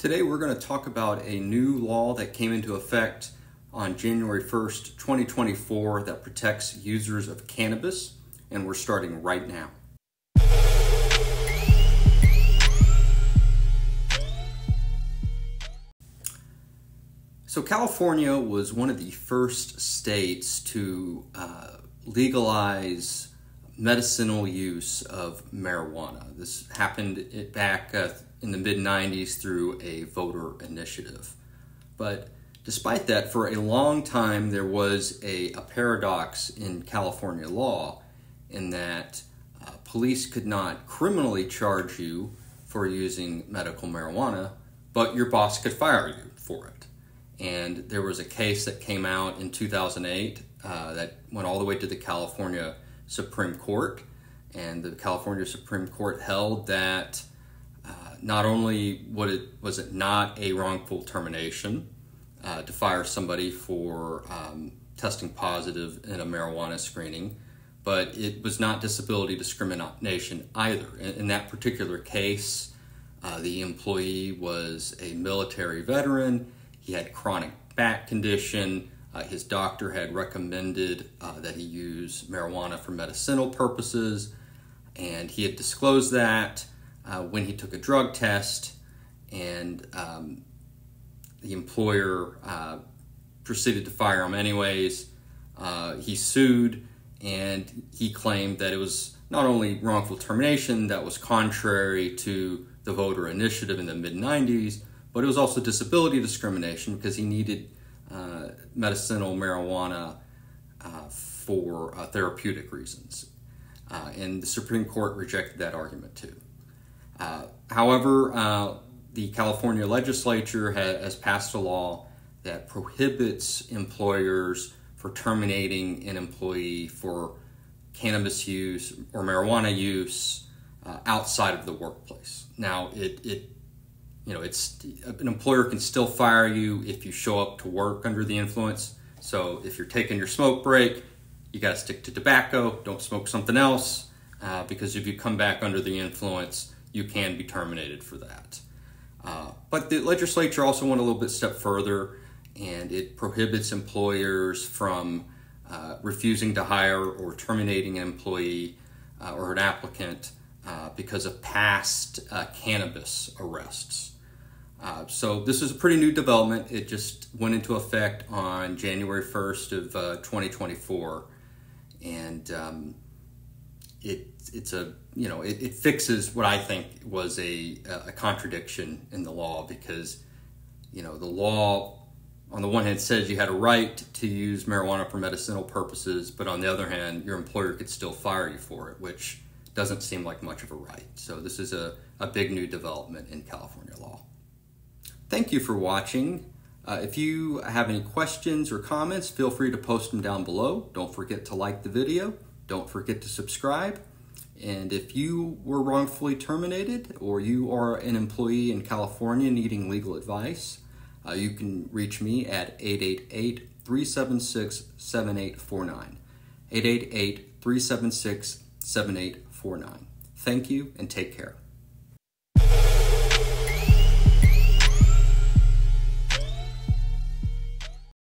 Today we're going to talk about a new law that came into effect on January 1st, 2024 that protects users of cannabis, and we're starting right now. So California was one of the first states to legalize medicinal use of marijuana. This happened back in the mid-90s through a voter initiative. But despite that, for a long time there was a paradox in California law in that police could not criminally charge you for using medical marijuana, but your boss could fire you for it. And there was a case that came out in 2008 that went all the way to the California Supreme Court, and the California Supreme Court held that not only was it not a wrongful termination to fire somebody for testing positive in a marijuana screening, but it was not disability discrimination either. In that particular case, the employee was a military veteran. He had chronic back condition. His doctor had recommended that he use marijuana for medicinal purposes, and he had disclosed that when he took a drug test, and the employer proceeded to fire him anyways. He sued, and he claimed that it was not only wrongful termination that was contrary to the voter initiative in the mid-90s, but it was also disability discrimination because he needed medicinal marijuana for therapeutic reasons. And the Supreme Court rejected that argument too. However, the California legislature has passed a law that prohibits employers for terminating an employee for cannabis use or marijuana use outside of the workplace. Now, an employer can still fire you if you show up to work under the influence. So if you're taking your smoke break, you got to stick to tobacco. Don't smoke something else, because if you come back under the influence, you can be terminated for that. But the legislature also went a little bit step further, and it prohibits employers from refusing to hire or terminating an employee or an applicant because of past cannabis arrests. So this is a pretty new development. It just went into effect on January 1st of 2024, and it fixes what I think was a contradiction in the law, because the law on the one hand says you had a right to use marijuana for medicinal purposes, but on the other hand your employer could still fire you for it, which doesn't seem like much of a right. So this is a big new development in California law. Thank you for watching. If you have any questions or comments, feel free to post them down below. Don't forget to like the video. Don't forget to subscribe. And if you were wrongfully terminated, or you are an employee in California needing legal advice, you can reach me at 888-376-7849. 888-376-7849. Thank you, and take care.